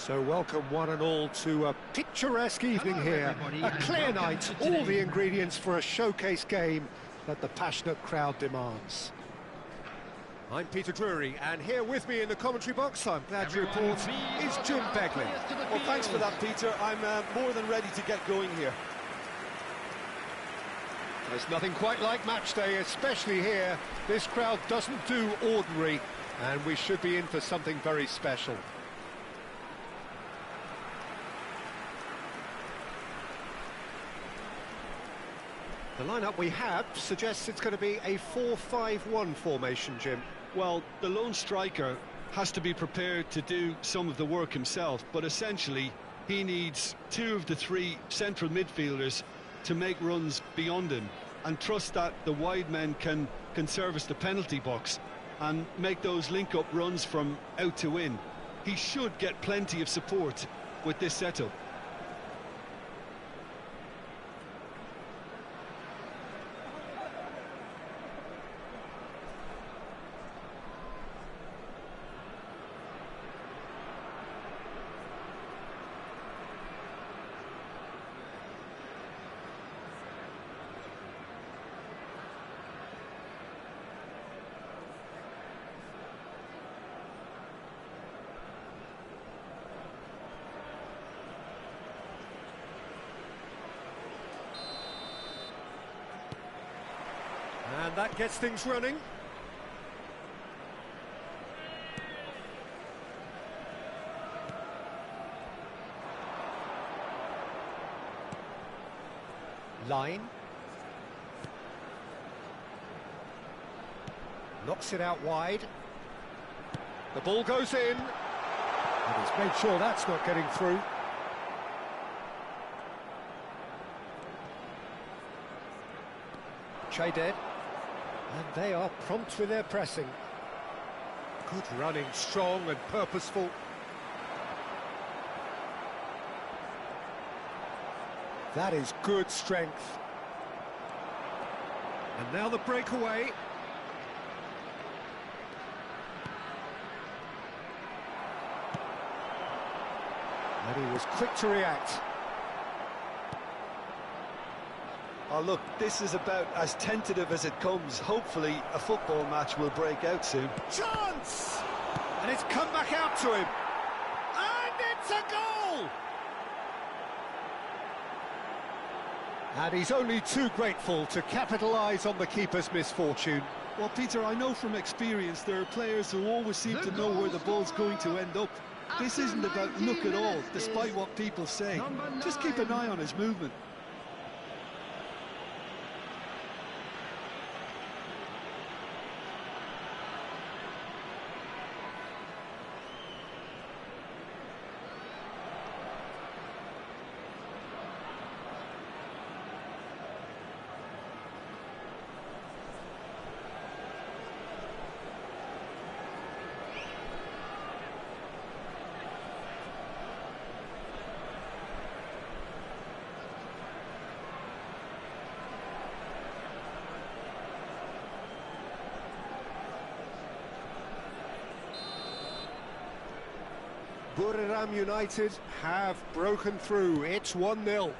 So welcome one and all to a picturesque evening here, a clear night, all the ingredients for a showcase game that the passionate crowd demands. I'm Peter Drury, and here with me in the commentary box, I'm glad to report, is Jim Begley. Well, thanks for that, Peter. I'm more than ready to get going here. There's nothing quite like match day, especially here. This crowd doesn't do ordinary, and we should be in for something very special. The lineup we have suggests it's going to be a 4-5-1 formation, Jim. Well, the lone striker has to be prepared to do some of the work himself, but essentially he needs two of the three central midfielders to make runs beyond him and trust that the wide men can service the penalty box and make those link-up runs from out to in. He should get plenty of support with this setup. And that gets things running. Line. Knocks it out wide. The ball goes in. And he's made sure that's not getting through. Dead. And they are prompt with their pressing. Good running, strong and purposeful. That is good strength. And now the breakaway. And he was quick to react. Oh, look, this is about as tentative as it comes. Hopefully, a football match will break out soon. Chance! And it's come back out to him. And it's a goal! And he's only too grateful to capitalise on the keeper's misfortune. Well, Peter, I know from experience there are players who always seem to know where the ball's going to end up. This isn't about luck at all, despite what people say. Just keep an eye on his movement. Buriram United have broken through. It's 1-0.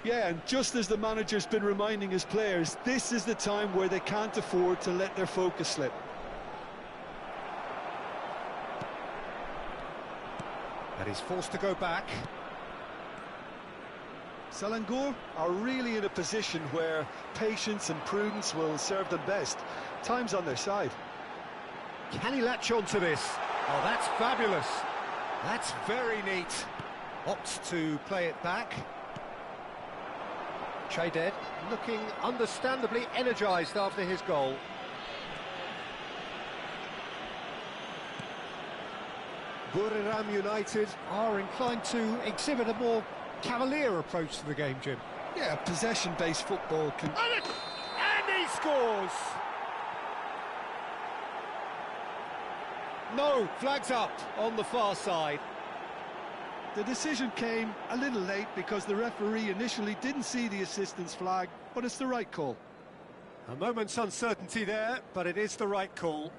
Yeah, and just as the manager's been reminding his players, this is the time where they can't afford to let their focus slip. And he's forced to go back. Selangor are really in a position where patience and prudence will serve them best. Time's on their side. Can he latch on to this? Oh, that's fabulous. That's very neat. Opts to play it back. Dead, looking understandably energised after his goal. Buriram United are inclined to exhibit a more cavalier approach to the game, Jim. Yeah, possession-based football can... And he scores! No, flags up on the far side. The decision came a little late because the referee initially didn't see the assistance flag, but it's the right call. A moment's uncertainty there, but it is the right call.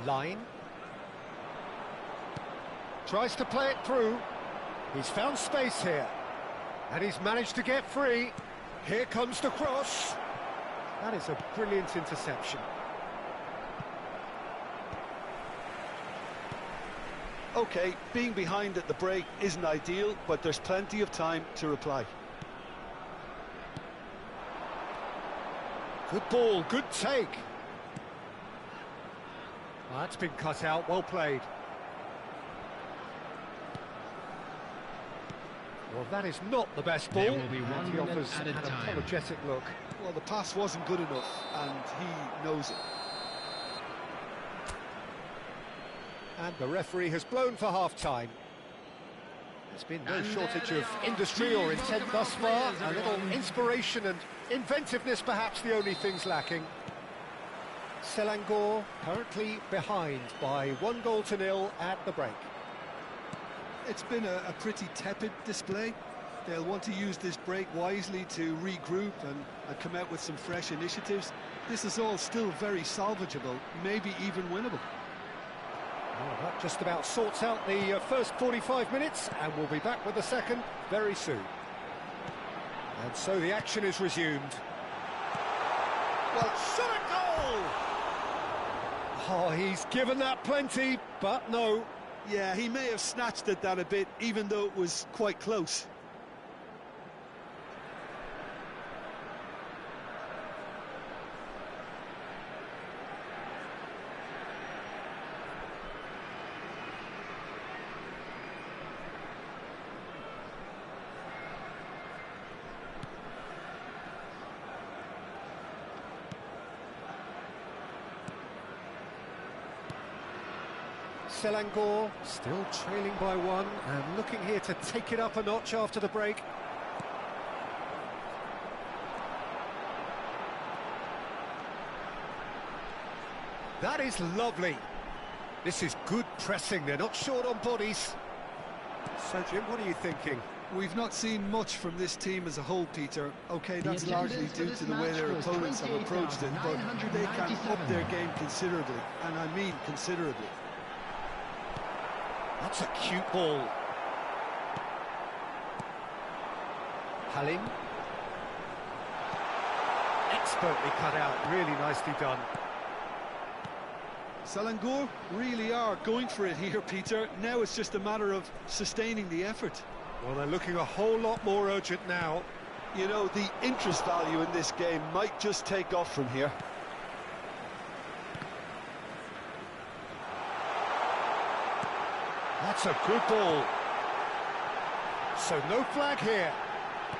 Line. Tries to play it through. He's found space here. And he's managed to get free. Here comes the cross. That is a brilliant interception. OK, being behind at the break isn't ideal, but there's plenty of time to reply. Good ball, good take. That's been cut out, well played. Well, that is not the best ball. There will be 1 he offers minute an at a time. apologetic look. Well, the pass wasn't good enough, and he knows it. And the referee has blown for half-time. There's been no shortage of industry or intent thus far. A little inspiration and inventiveness, perhaps the only things lacking. Selangor currently behind by 1-0 at the break. It's been a pretty tepid display. They'll want to use this break wisely to regroup and come out with some fresh initiatives. This is all still very salvageable, maybe even winnable. Well, that just about sorts out the first 45 minutes, and we'll be back with the second very soon. And so the action is resumed. Well, shot a goal! Oh, he's given that plenty, but no. Yeah, he may have snatched at that a bit, even though it was quite close. Selangor still trailing by 1 and looking here to take it up a notch after the break. That is lovely. This is good pressing. They're not short on bodies. So, Jim, what are you thinking? We've not seen much from this team as a whole, Peter. OK, that's largely due to the way their opponents have approached it, but they can up their game considerably, and I mean considerably. That's a cute ball. Halim. Expertly cut out, really nicely done. Selangor really are going for it here, Peter. Now it's just a matter of sustaining the effort. Well, they're looking a whole lot more urgent now. You know, the interest value in this game might just take off from here. That's a good ball. So no flag here.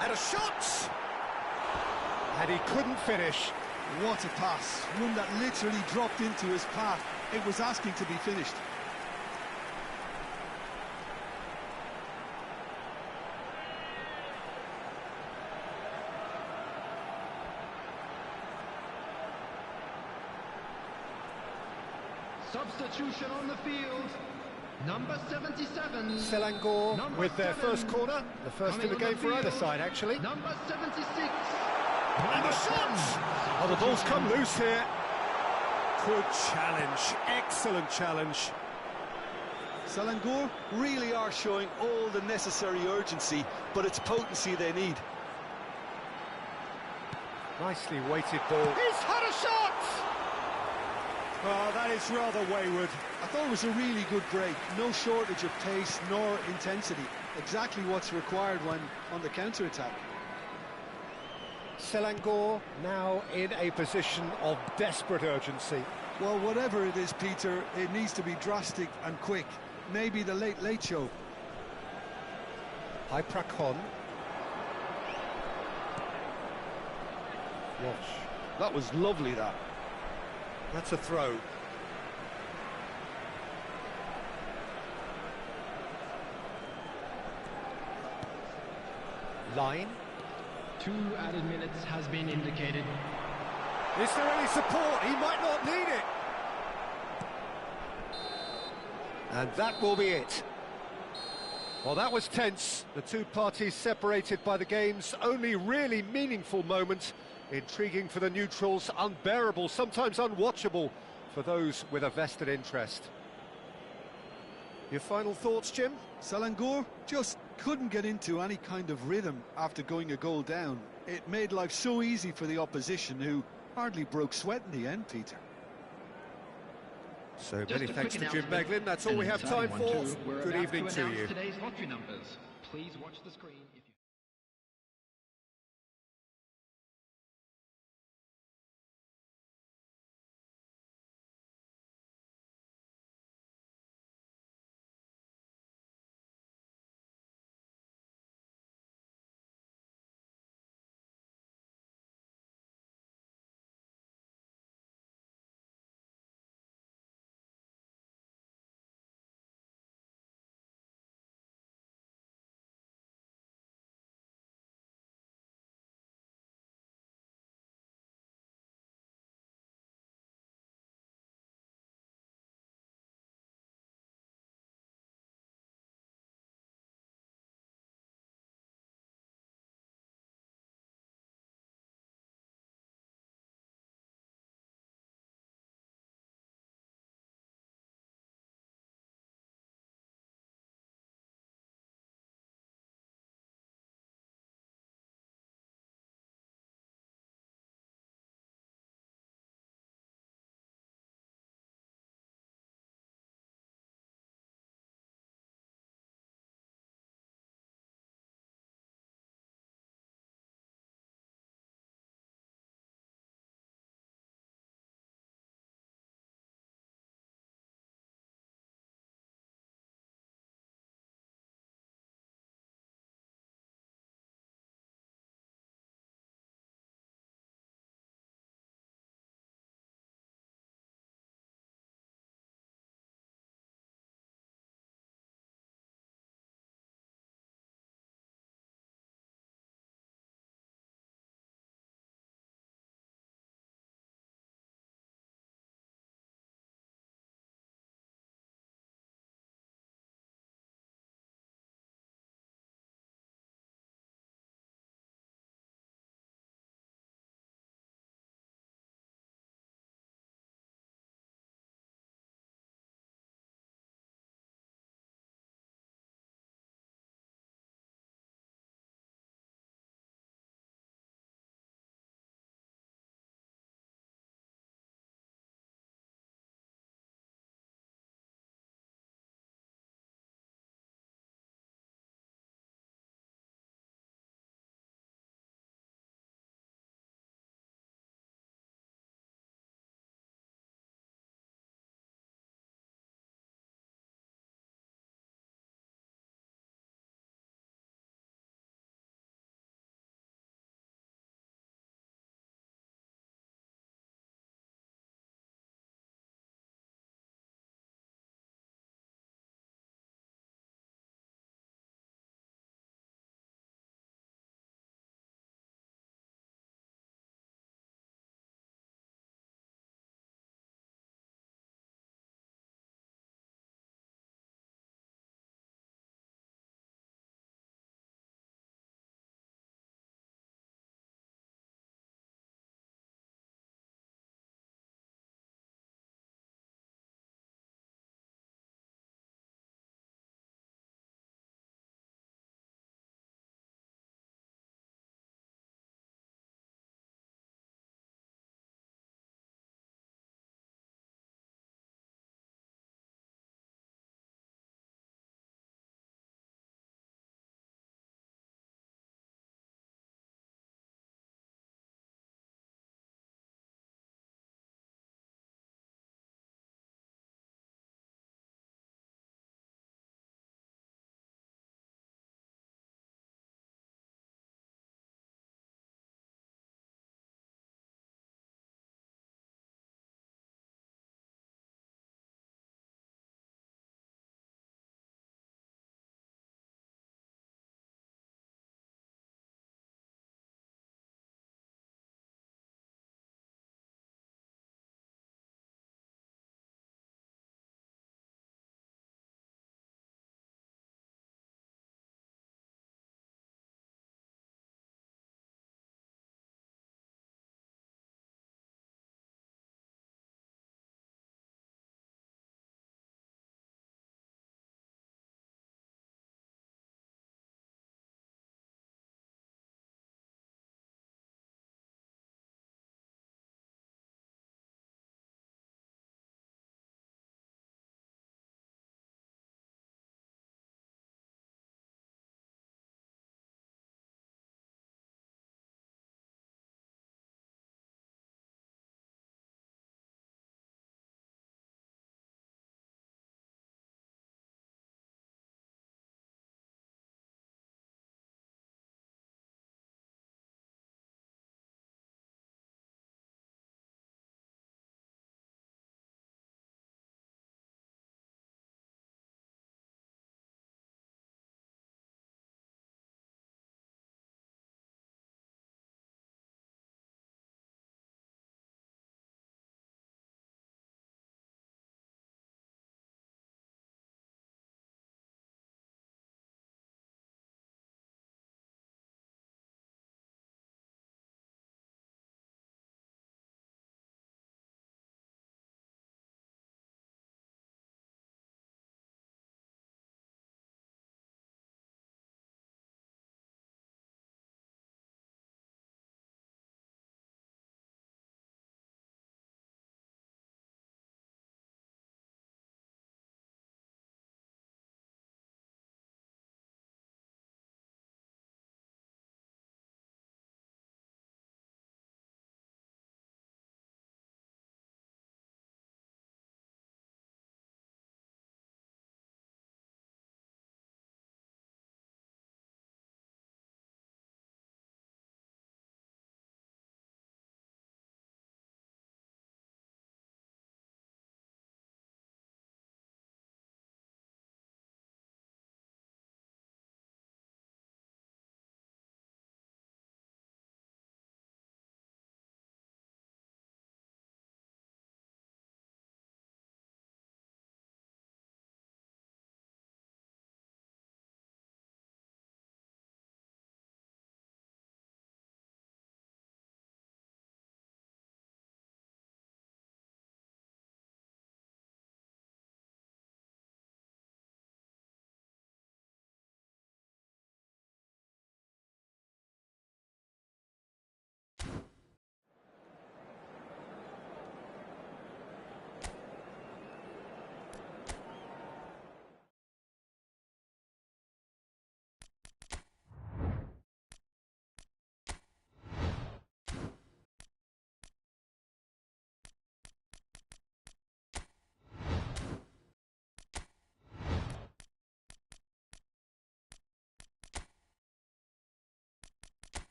And a shot! And he couldn't finish. What a pass. One that literally dropped into his path. It was asking to be finished. Substitution on the field. Number 77. Selangor Number with their 7. first corner. The first in the game for either side, actually. Number 76. And the shot! Oh, the ball's come loose here. Good challenge. Excellent challenge. Selangor really are showing all the necessary urgency, but it's potency they need. Nicely weighted ball. He's had a shot! Oh, that is rather wayward. I thought it was a really good break. No shortage of pace nor intensity. Exactly what's required when on the counter-attack. Selangor now in a position of desperate urgency. Well, whatever it is, Peter, it needs to be drastic and quick. Maybe the late show. Prakon. Walsh. That was lovely, that. That's a throw. Line. 2 added minutes has been indicated. Is there any support? He might not need it. And that will be it. Well, that was tense. The two parties separated by the game's only really meaningful moment. Intriguing for the neutrals, unbearable, sometimes unwatchable for those with a vested interest. Your final thoughts, Jim? Selangor just couldn't get into any kind of rhythm after going a goal down. It made life so easy for the opposition, who hardly broke sweat in the end, Peter. So many thanks to Jim Beglin. That's all we have time for. Good evening to you. Today's lottery numbers. Please watch the screen if you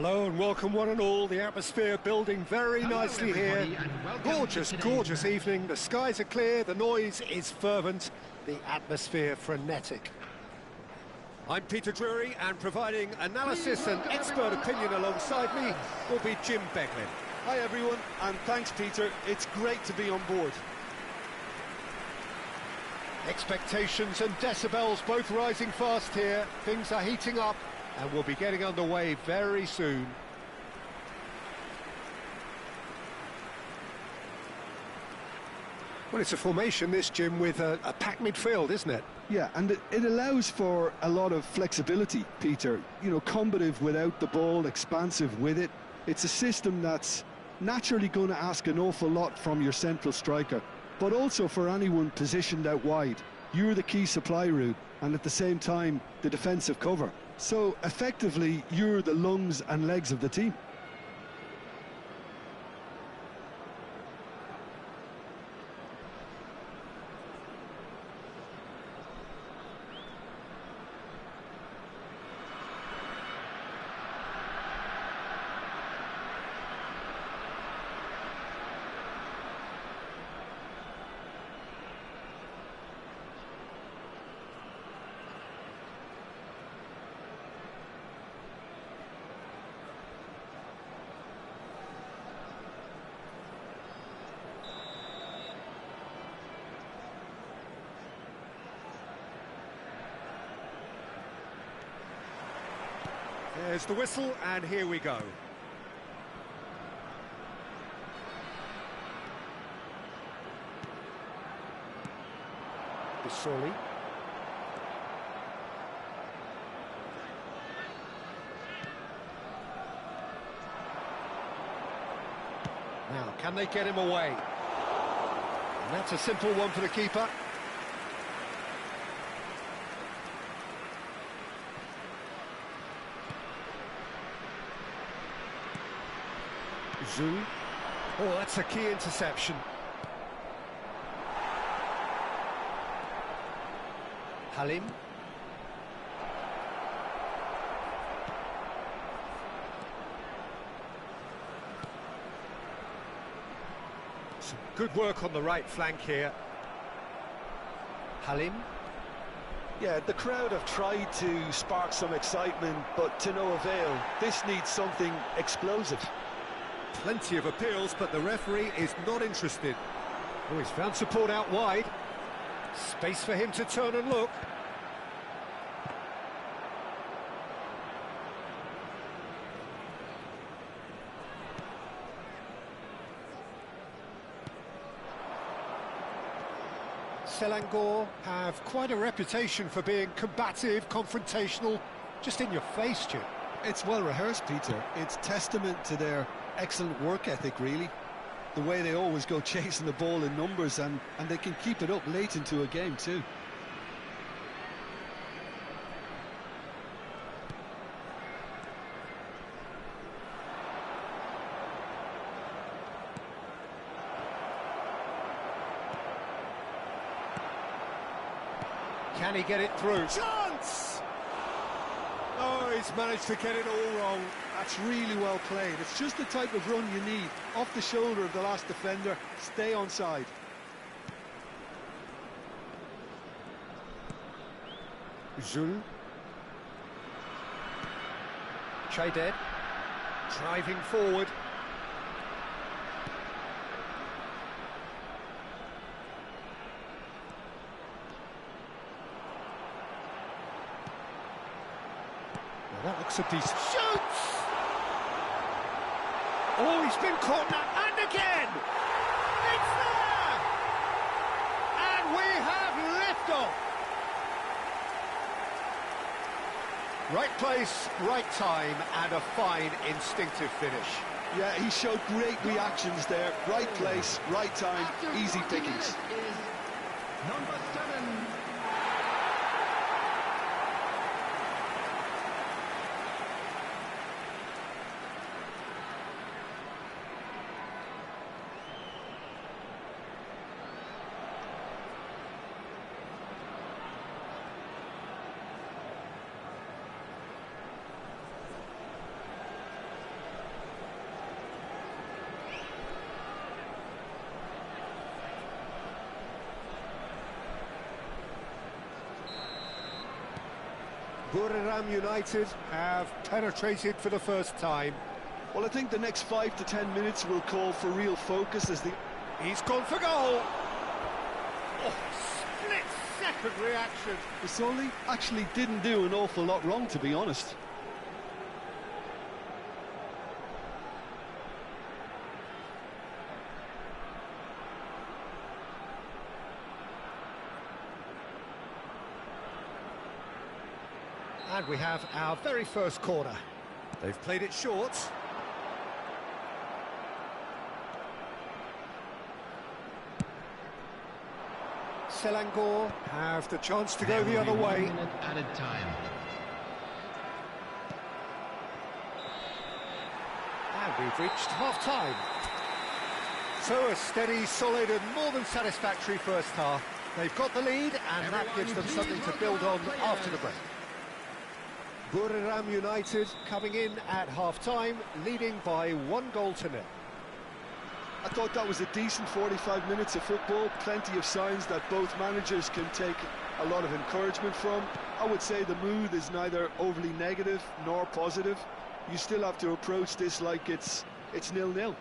Hello and welcome one and all. The atmosphere building very nicely here. Gorgeous, gorgeous evening. The skies are clear, the noise is fervent, the atmosphere frenetic. I'm Peter Drury, and providing analysis and expert opinion alongside me will be Jim Beglin. Hi everyone, and thanks Peter. It's great to be on board. Expectations and decibels both rising fast here. Things are heating up and we'll be getting underway very soon. Well, it's a formation, this, Jim, with a packed midfield, isn't it? Yeah, and it allows for a lot of flexibility, Peter. You know, combative without the ball, expansive with it. It's a system that's naturally going to ask an awful lot from your central striker, but also for anyone positioned out wide. You're the key supply route, and at the same time, the defensive cover. So, effectively, you're the lungs and legs of the team. There's the whistle, and here we go. Bisoli. Now, can they get him away? And that's a simple one for the keeper. Zhu. Oh, that's a key interception. Halim. Some good work on the right flank here. Halim. Yeah, the crowd have tried to spark some excitement, but to no avail. This needs something explosive. Plenty of appeals, but the referee is not interested. Oh, he's found support out wide. Space for him to turn and look. Selangor have quite a reputation for being combative, confrontational, just in your face, Jim. It's well rehearsed, Peter. It's testament to their excellent work ethic, really. The way they always go chasing the ball in numbers, and they can keep it up late into a game too. Can he get it through? Chance! Oh, he's managed to get it all wrong. That's really well played. It's just the type of run you need. Off the shoulder of the last defender, stay onside. Zul. Chaded. Driving forward. That looks a decent... Shoots! Oh, he's been caught now, and again! It's there! And we have liftoff! Right place, right time, and a fine instinctive finish. Yeah, he showed great reactions there. Right place, right time, easy pickings. Number 7. Buriram United have penetrated for the first time. Well, I think the next 5 to 10 minutes will call for real focus as the... He's gone for goal! Oh, split-second reaction. Basoli actually didn't do an awful lot wrong, to be honest. And we have our very first corner. They've played it short. Selangor have the chance to go the other way. 1 minute added time. And we've reached half-time. So a steady, solid and more than satisfactory first half. They've got the lead and that gives them something to build on after the break. Buriram United coming in at half-time, leading by 1-0. I thought that was a decent 45 minutes of football, plenty of signs that both managers can take a lot of encouragement from. I would say the mood is neither overly negative nor positive. You still have to approach this like it's 0-0.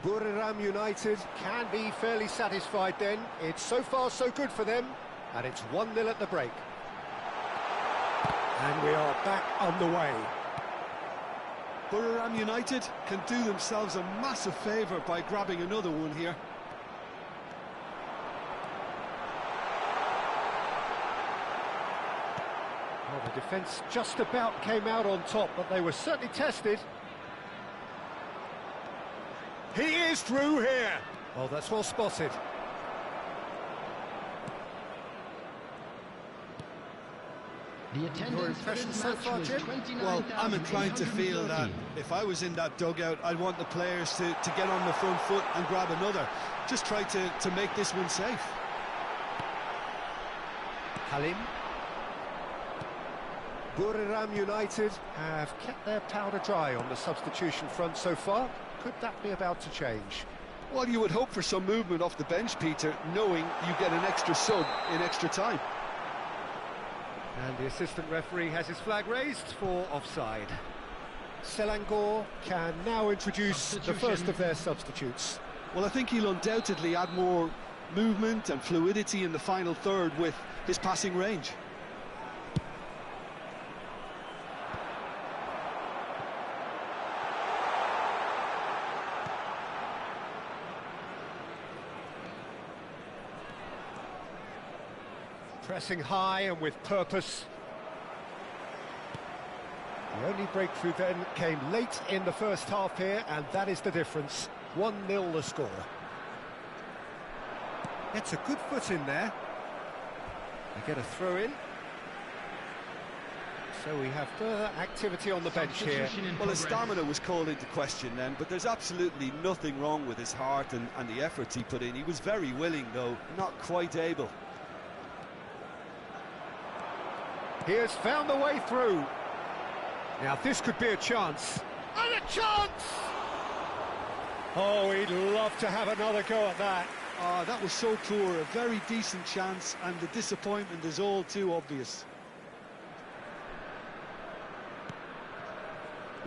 Buriram United can be fairly satisfied then. It's so far so good for them, and it's 1-0 at the break. And we are back on the way. Buriram United can do themselves a massive favour by grabbing another one here. Well, the defence just about came out on top, but they were certainly tested. He is through here. Oh, that's well spotted. The attendance for this so match far, was Jim? 29,830. Well, I'm inclined to feel that if I was in that dugout, I'd want the players to get on the front foot and grab another. Just try to make this one safe. Halim. Buriram United have kept their powder dry on the substitution front so far. Could that be about to change? Well, you would hope for some movement off the bench, Peter, knowing you get an extra sub in extra time. And the assistant referee has his flag raised for offside. Selangor can now introduce the first of their substitutes. Well, I think he'll undoubtedly add more movement and fluidity in the final third with his passing range. Pressing high and with purpose. The only breakthrough then came late in the first half here, and that is the difference. 1-0 the score. Gets a good foot in there. They get a throw in. So we have further activity on the bench here. Well, his stamina was called into question then, but there's absolutely nothing wrong with his heart and the efforts he put in. He was very willing, though, not quite able. He has found the way through. Now this could be a chance. And a chance! Oh, he'd love to have another go at that. That was so poor, a very decent chance, and the disappointment is all too obvious.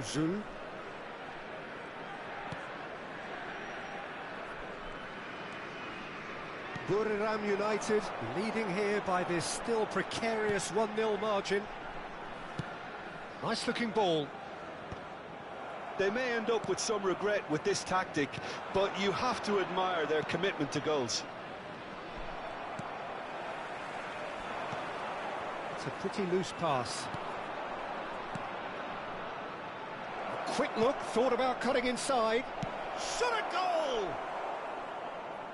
Zul. Buriram United leading here by this still precarious 1-0 margin. Nice looking ball. They may end up with some regret with this tactic, but you have to admire their commitment to goals. It's a pretty loose pass. A quick look, thought about cutting inside. Shot a goal!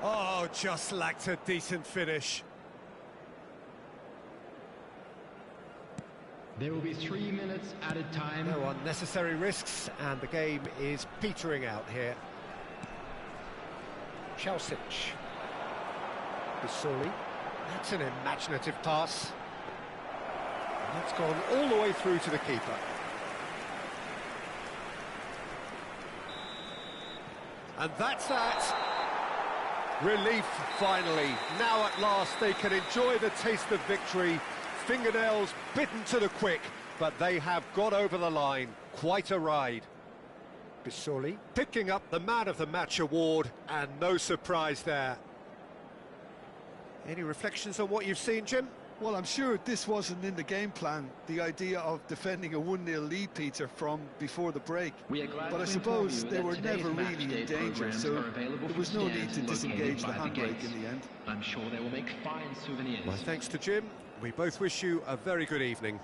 Oh, just lacked a decent finish. There will be 3 minutes added time. No unnecessary risks, and the game is petering out here. Chelsea. Basoli. That's an imaginative pass. And that's gone all the way through to the keeper. And that's that. Relief, finally. Now at last they can enjoy the taste of victory fingernails bitten to the quick, but they have got over the line. Quite a ride. Bisoli picking up the Man of the Match award, and no surprise there. Any reflections on what you've seen, Jim? Well, I'm sure this wasn't in the game plan, the idea of defending a 1-0 lead, Peter, from before the break. But I suppose they were never really in danger, so there was no need to disengage the handbrake in the end. I'm sure they will make fine souvenirs. My thanks to Jim. We both wish you a very good evening.